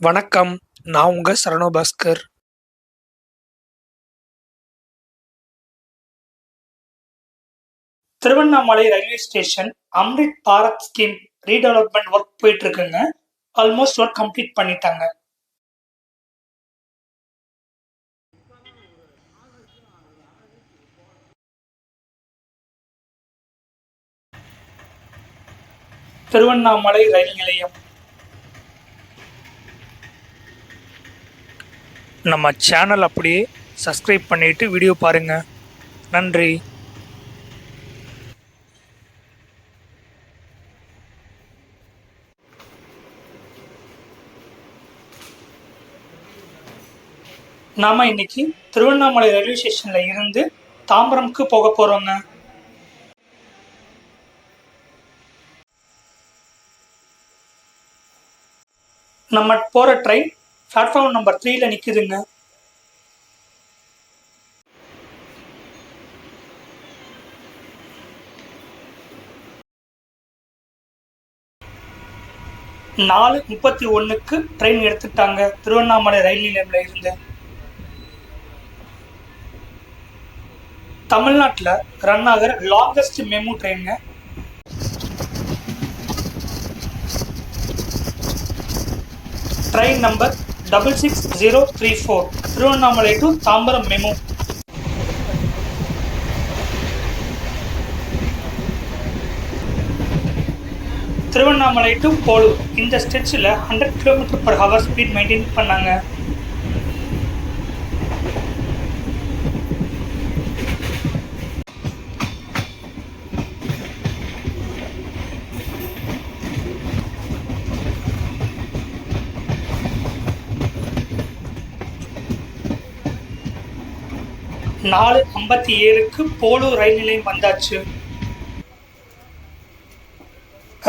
வணக்கம். நான் உங்க Saravanabhaskar. Tiruvannamalai railway station Amrit Bharat scheme redevelopment work போயிட்டு இருக்குங்க. ஆல்மோஸ்ட் ஒர்க் கம்ப்ளீட் பண்ணிட்டாங்க. திருவண்ணாமலை ரயில் நிலையம். நம்ம சேனல் அப்படியே சப்ஸ்கிரைப் பண்ணிட்டு வீடியோ பாருங்க. நன்றி. நாம இன்னைக்கு திருவண்ணாமலை ரயில்வே ஸ்டேஷன்ல இருந்து தாம்பரம்க்கு போக போறோங்க. நம்ம போற ட்ரெயின் பிளாட்ஃபார்ம் நம்பர் 3ல நிக்குதுங்க. நாலு 31க்கு ட்ரெயின் எடுத்துட்டாங்க திருவண்ணாமலை ரயில் நிலையம்ல இருந்து. தமிழ்நாட்டில் ரன் ஆகிற லாங்கஸ்ட் மெமு ட்ரெயினுங்க. Train number 66034 Tiruvannamalai to Tambaram MEMU. Tiruvannamalai to Polur இந்த ஸ்ட்ரெச்சில் 100 km/h ஸ்பீட் மெயின்டைன் பண்ணாங்க. நாலு 57க்கு போலூர் ரயில் நிலையம் வந்தாச்சு.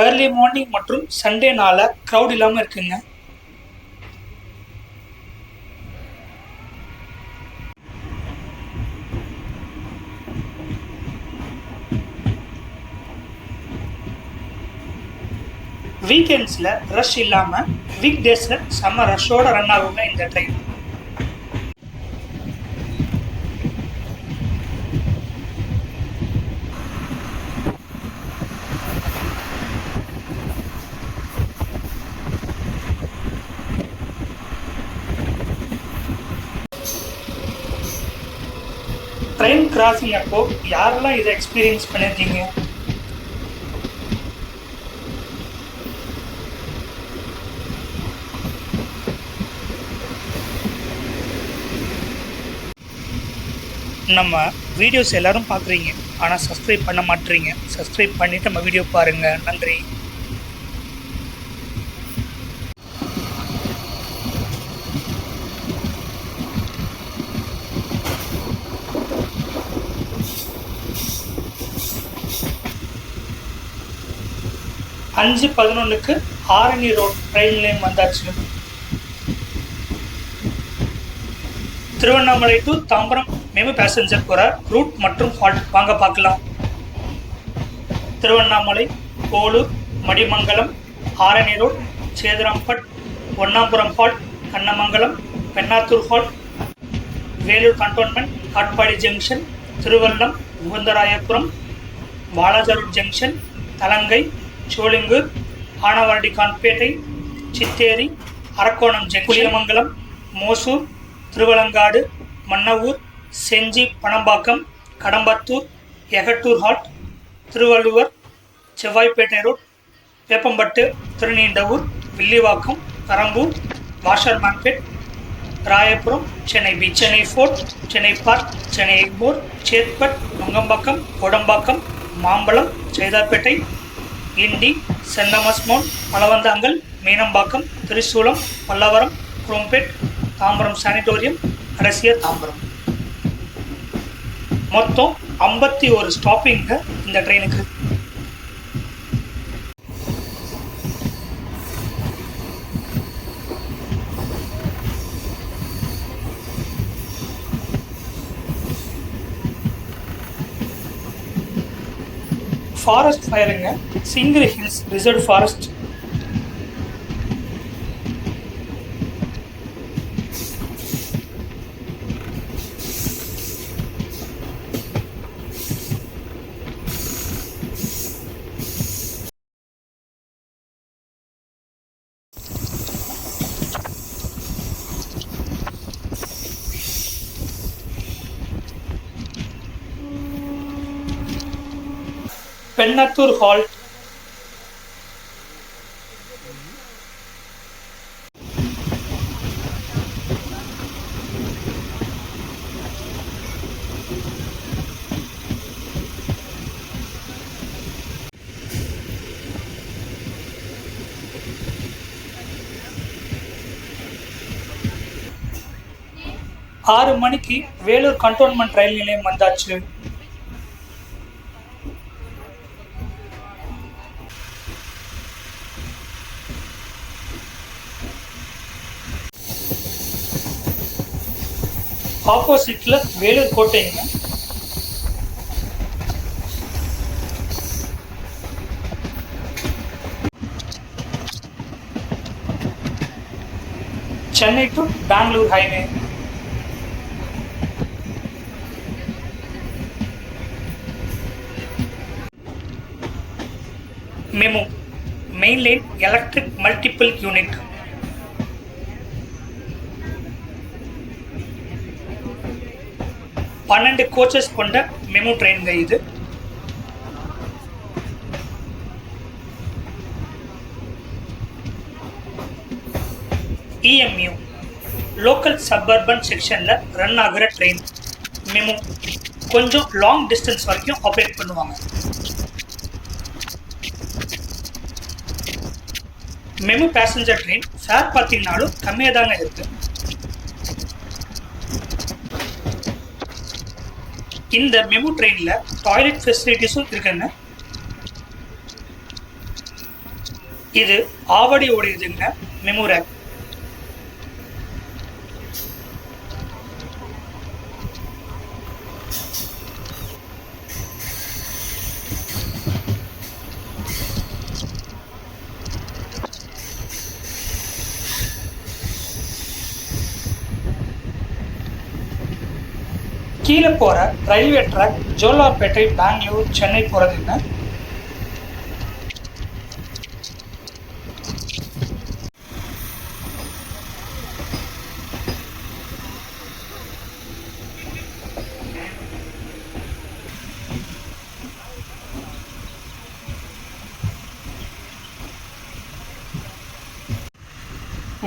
ஏர்லி மார்னிங் மற்றும் சண்டேனால க்ரௌட் இல்லாமல் இருக்குங்க. வீக்கெண்ட்ஸில் ரஷ் இல்லாமல் வீக் டேஸில் செம்ம ரஷ்ஷோட ரன் ஆகுங்க இந்த ட்ரெயின். ட்ரெயின் கிராசிங் அப்போ யாரெல்லாம் இதை எக்ஸ்பீரியன்ஸ் பண்ணியிருக்கீங்க? நம்ம வீடியோஸ் எல்லாரும் பார்க்குறீங்க, ஆனால் சப்ஸ்கிரைப் பண்ண மாட்டேறீங்க. சப்ஸ்கிரைப் பண்ணிவிட்டு நம்ம வீடியோ பாருங்கள். நன்றி. அஞ்சு 11க்கு ஆரணி ரோட் ரயில் நிலையம் வந்தாச்சு. Tiruvannamalai to Tambaram MEMU passenger போகிற ரூட் மற்றும் ஹால்ட் வாங்க பார்க்கலாம். Tiruvannamalai, Polur, Madimangalam, Arani road, Sethurampet, Onnapuram halt, Kannamangalam, Pennathur halt, Vellore cantonment, Katpadi junction, Tiruvallam, Mukundarayapuram, Walajah road junction, Thalangai, Sholinghur, Anavardikhanpet, Chitteri, Arakkonam junction, Puliyamangalam, Mosur, Tiruvalangadu, Manavur, Senji, Panapakkam, Kadambathur, Egattur halt, Thiruvalluvar, Sevvapet road, Veppampattu, Tiruninravur, Villivakkam, Perambur, Washermanpet, Royapuram, Chennai beach, Chennai fort, Chennai park, Chennai Egmore, Chetpet, Nungambakkam, Kodambakkam, மாம்பழம், சைதாப்பேட்டை, கிண்டி, சென்ட் தாமஸ் மவுண்ட், மலவந்தாங்கல், மீனம்பாக்கம், திரிசூலம், பல்லவரம், குரோம்பேட், தாம்பரம் சானிட்டோரியம், கடைசியாக தாம்பரம். மொத்தம் 51 ஸ்டாப்பிங்க இந்த ட்ரெயினுக்கு. ஃபாரஸ்ட் ஃபயருங்க, Singiri hills reserve forest. Pennathur halt, ஆறு மணிக்கு வேலூர் கண்டோன்மெண்ட் ரயில் நிலையம் வந்தாச்சு. ஆப்போசிட்ல வேலூர் கோட்டைங்க. Chennai to Bangalore highway. MEMU main line electric multiple unit. பன்னெண்டு கோச்சஸ் கொண்ட மெமு ட்ரெயின்ங்க இது. EMU லோக்கல் சப்பர்பன் செக்ஷன்ல ரன் ஆகிற ட்ரெயின். மெமு கொஞ்சம் லாங் டிஸ்டன்ஸ் வரைக்கும் ஆப்ரேட் பண்ணுவாங்க. மெமு பேசஞ்சர் ட்ரெயின் ஃபேர் பார்த்தீங்கன்னாலும் கம்மியாக தாங்க இருக்கு. இந்த மெமு ட்ரெயினில் டாய்லெட் ஃபெசிலிட்டிஸும் இருக்குங்க. இது ஆவடியோடையதுங்க மெமு ரேக். கீழே போகிற ரயில்வே ட்ராக் ஜோலார்பேட்டை, பெங்களூர், சென்னை போகிறதுங்க.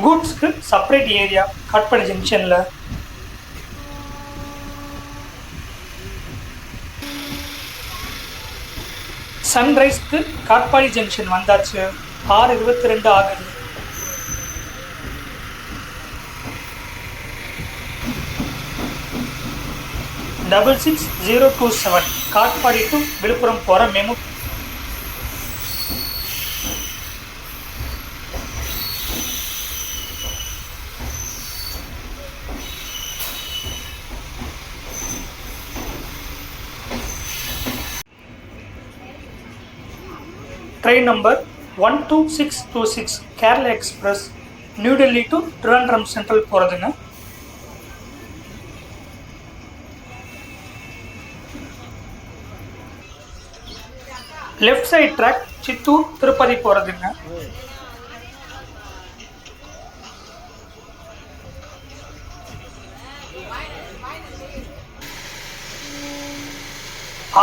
கூட்ஸ்க்கு செப்பரேட் ஏரியா காட்பாடி ஜங்ஷனில். சன்ரைஸ்க்கு காட்பாடி ஜங்ஷன் வந்தாச்சு. 6:22 ஆகுது. டபுள் 6027 காட்பாடி டு விழுப்புரம் போகிற MEMU. Train number 12626 Kerala express new Delhi to Thiruvananthapuram central போகிறதுங்க. Left side track Chittoor Tirupati போகிறதுங்க.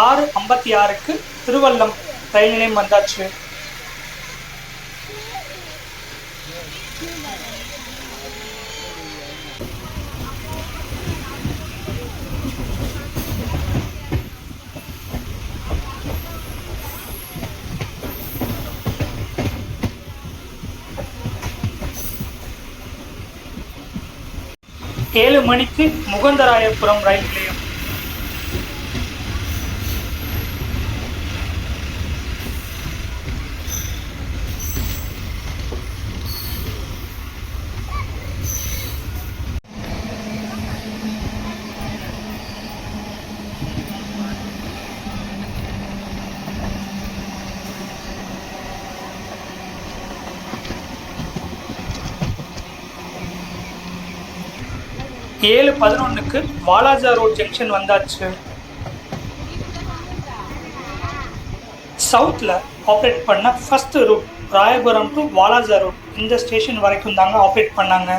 ஆறு 56க்கு திருவல்லம் ரயில் நிலையம் வந்தாச்சு. ஏழு மணிக்கு முகந்தராயபுரம் ரயில் நிலையம். ஏழு 11க்கு வாலாஜா ரோட் ஜங்ஷன் வந்தாச்சு. சவுத்தில் ஆப்ரேட் பண்ண first route Royapuram to Walajah road இந்த ஸ்டேஷன் வரைக்கும் தாங்க ஆப்ரேட் பண்ணாங்க.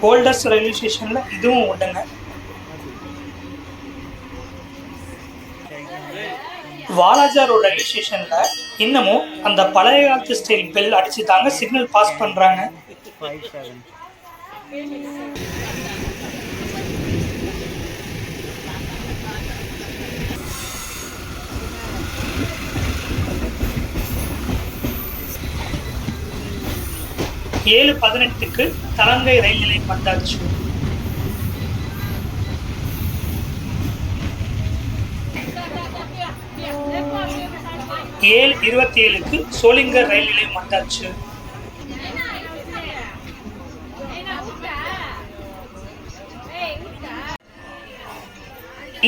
ஓல்டஸ்ட் ரயில்வே ஸ்டேஷனில் இதுவும் உண்டுங்க. வாலாஜா ரோட் ரயில்வே ஸ்டேஷன்ல இன்னமும் அந்த பழைய காலத்து ஸ்டைல் பெல் அடிச்சு தாங்க சிக்னல் பாஸ் பண்றாங்க. 7:18க்கு தலங்கை ரயில் நிலையம் வந்தாச்சு. ஏழு 27க்கு சோளிங்கர் ரயில் நிலையம் வந்தாச்சு.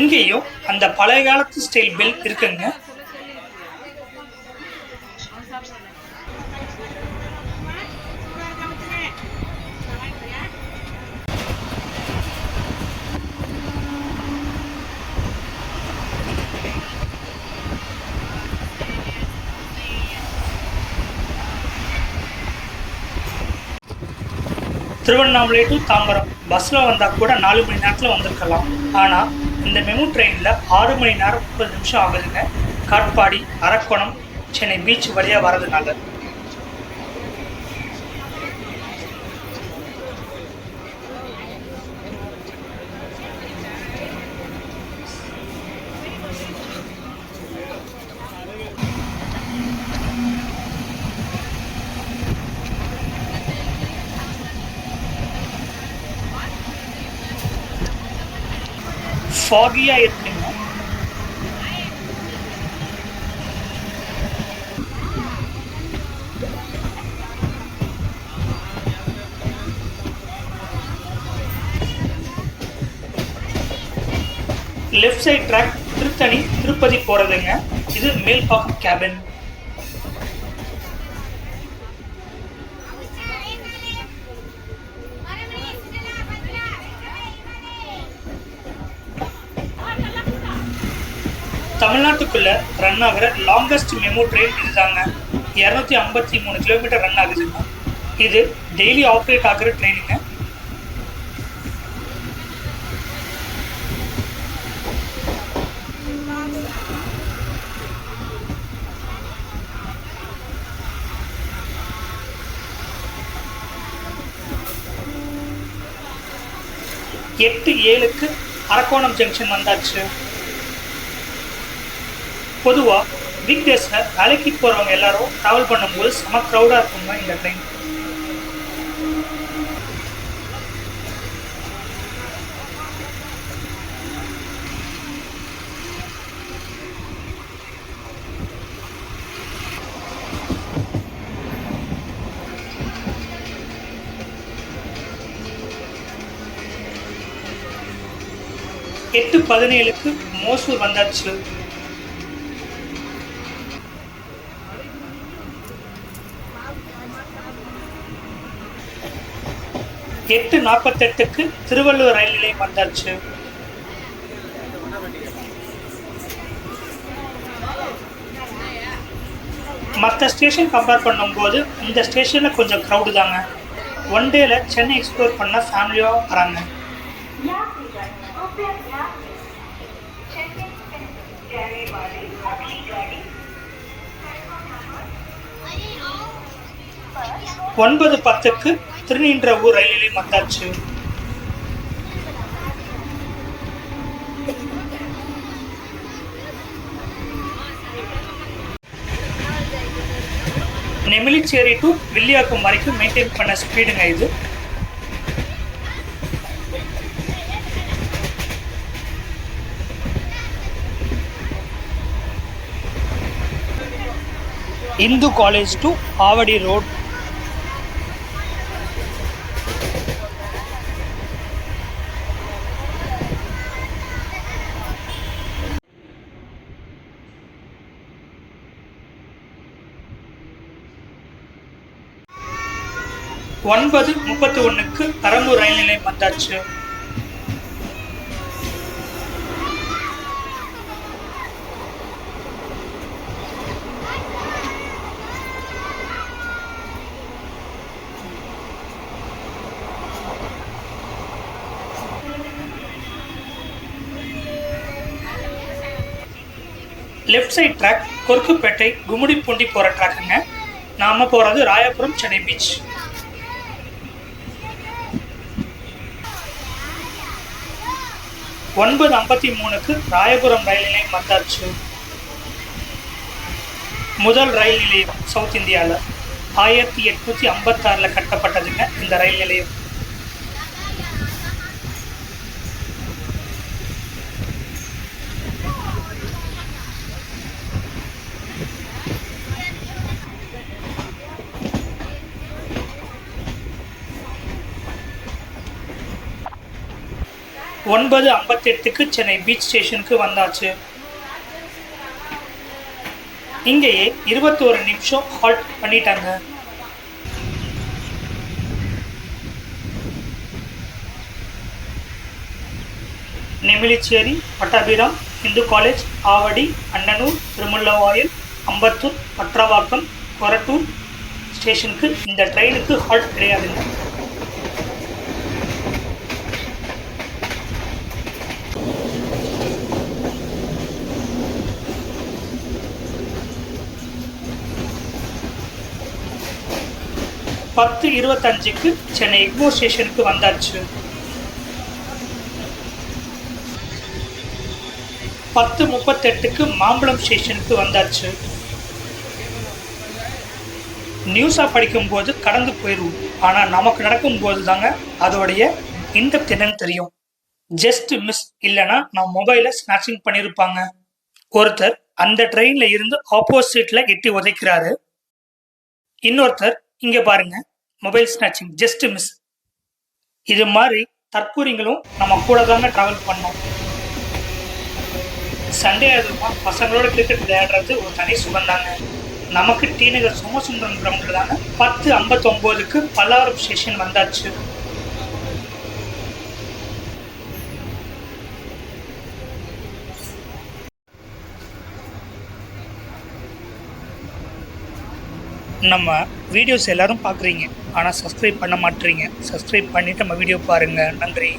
இங்கேயும் அந்த பழைய காலத்து ஸ்டைல் பெல் இருக்குங்க. திருவண்ணாமலை டு தாம்பரம் பஸ்ஸில் வந்தால் கூட 4 மணி நேரத்தில் வந்திருக்கலாம். ஆனால் இந்த மெமு ட்ரெயினில் 6 மணி நேரம் 30 நிமிஷம் ஆகுதுங்க. காட்பாடி, அரக்கோணம், சென்னை பீச் வழியாக வரதுனால. ஃபாகியா இருக்குங்க. Left side track Tiruttani Tirupati போறதுங்க. இது மேல்பாக்கம் கேபின். தமிழ்நாட்டுக்குள்ள ரன் ஆகிற லாங்கஸ்ட் மெமு ட்ரெயின் இதுதாங்க. 253 கிலோமீட்டர் ரன் ஆகுதுங்க. இது டெய்லி ஆப்ரேட் ஆகிற ட்ரெயினுங்க. எட்டு 7க்கு அரக்கோணம் ஜங்ஷன் வந்தாச்சு. பொதுவாக வீக் டேஸில் வேலைக்கு போகிறவங்க எல்லாரும் ட்ராவல் பண்ணும்போது செம க்ரௌடாக இருக்குங்க இந்த ட்ரெயின். எட்டு 17க்கு மோசூர் வந்தாச்சு. எட்டு 48க்கு திருவள்ளூர் ரயில் நிலையம் வந்தாச்சு. மற்ற ஸ்டேஷன் கம்பேர் பண்ணும்போது இந்த ஸ்டேஷனில் கொஞ்சம் க்ரௌடு தாங்க. ஒன் டேல சென்னை எக்ஸ்ப்ளோர் பண்ண ஃபேமிலியாக வராங்க. ஒன்பது 10க்கு திருநீன்றவூர் ரயில் நிலையம் வந்தாச்சு. நெமிலிச்சேரி டு வில்லியாக்கம் வரைக்கும் மெயின்டைன் பண்ண ஸ்பீடுங்க இது. Hindu college to Avadi road. ஒன்பது 31க்கு பெரம்பூர் ரயில் நிலையம் வந்தாச்சு. Left side track Korukkupet Gummidipoondi போகிற ட்ராக்குங்க. நாம் போகிறது ராயபுரம் சென்னை பீச். ஒன்பது 53க்கு ராயபுரம் ரயில் நிலையம் வந்தாச்சு. முதல் ரயில் நிலையம் சவுத் இந்தியாவில் 1856 கட்டப்பட்டதுங்க இந்த ரயில் நிலையம். ஒன்பது 58க்கு சென்னை பீச் ஸ்டேஷனுக்கு வந்தாச்சு. இங்கேயே 21 நிமிஷம் ஹால்ட் பண்ணிட்டாங்க. நெமிலிச்சேரி, பட்டாபிராம், இந்து காலேஜ், ஆவடி, அண்ணனூர், திருமுல்லவாயல், அம்பத்தூர், பற்றவாக்கம், கொரட்டூர் ஸ்டேஷனுக்கு இந்த ட்ரெயினுக்கு ஹால்ட் கிடையாதுங்க. பத்து 25க்கு சென்னை எக்மோர் ஸ்டேஷனுக்கு வந்தாச்சு. 10:38க்கு மாம்பழம் ஸ்டேஷனுக்கு வந்தாச்சு. நியூஸாக படிக்கும்போது கடந்து போயிடுவோம், ஆனால் நமக்கு நடக்கும்போது தாங்க அதோடைய இன்டெப்த் என்னன்னு தெரியும். ஜஸ்ட் மிஸ் இல்லைன்னா நம்ம மொபைலை ஸ்நாச்சிங் பண்ணியிருப்பாங்க. ஒருத்தர் அந்த ட்ரெயினில் இருந்து ஆப்போசிட்டில் எட்டி உதைக்கிறாரு. இன்னொருத்தர் இங்கே பாருங்க, மொபைல் ஸ்நாச்சிங் ஜஸ்ட் மிஸ். இது மாதிரி தற்கூரிங்களும் நம்ம கூட தாங்க ட்ராவல் பண்ணோம். சண்டே அதுமா பசங்களோட கிரிக்கெட் விளையாடுறது ஒரு தனி சுகந்தாங்க. நமக்கு டி நகர் சோமசுந்தரம் கிரவுண்டில் தாங்க 10:59க்கு பல்லாவரம் ஸ்டேஷன் வந்தாச்சு. நம்ம வீடியோஸ் எல்லோரும் பார்க்குறீங்க, ஆனால் சப்ஸ்கிரைப் பண்ண மாட்டேறீங்க. சப்ஸ்கிரைப் பண்ணிவிட்டு நம்ம வீடியோ பாருங்கள். நன்றி.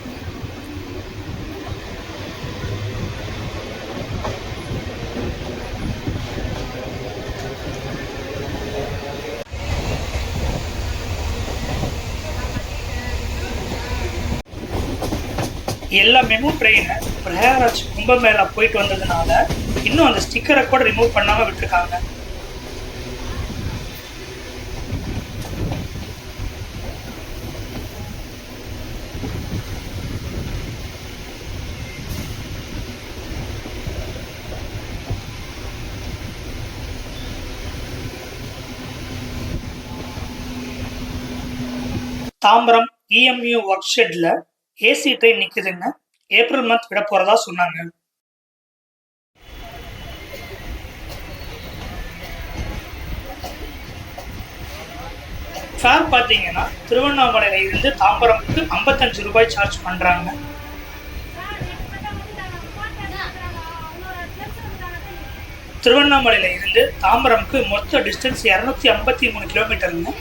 எல்லா மெமு ட்ரெயினை பிரயாகராஜ் கும்பமேளா போயிட்டு வந்ததுனால இன்னும் அந்த ஸ்டிக்கரை கூட ரிமூவ் பண்ணாமல் விட்டுருக்காங்க. தாம்பரம் இஎம்யூ ஒர்க் ஷெட்ல ஏசி ட்ரெயின் நிற்குதுங்க. ஏப்ரல் மந்த் விட போகிறதா சொன்னாங்க. ஃபேர் பார்த்தீங்கன்னா திருவண்ணாமலையில இருந்து தாம்பரமுக்கு 55 ரூபாய் சார்ஜ் பண்ணுறாங்க. திருவண்ணாமலையில இருந்து தாம்பரமுக்கு மொத்த டிஸ்டன்ஸ் 253 கிலோமீட்டருங்க.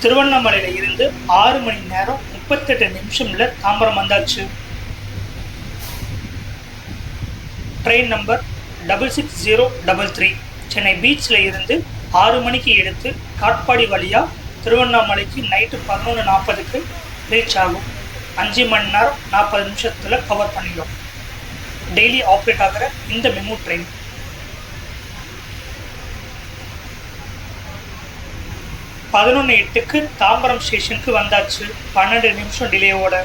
திருவண்ணாமலையில இருந்து 6 மணி நேரம் 38 நிமிஷம்ல தாம்பரம் வந்தாச்சு. ட்ரெயின் நம்பர் 66033 சென்னை பீச்சில் இருந்து 6 மணிக்கு எடுத்து காட்பாடி வழியாக திருவண்ணாமலைக்கு நைட்டு 11:40க்கு ரீச் ஆகும். 5 மணி நேரம் 40 நிமிஷத்தில் கவர் பண்ணிடும். டெய்லி ஆப்ரேட் ஆகிற இந்த மெமு ட்ரெயின் 11:08க்கு தாம்பரம் ஸ்டேஷனுக்கு வந்தாச்சு. 12 நிமிஷம் டிலேவோட.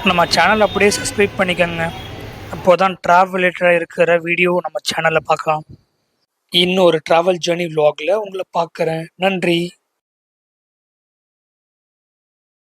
நம்ம சேனல் அப்படியே சப்ஸ்கிரைப் பண்ணிக்கோங்க. அப்போதான் ட்ராவல் ரிலேட்டடாக இருக்கிற வீடியோ நம்ம சேனலில் பார்க்கலாம். இன்னொரு ட்ராவல் ஜேர்னி விலாகில் உங்களை பார்க்குறேன். நன்றி.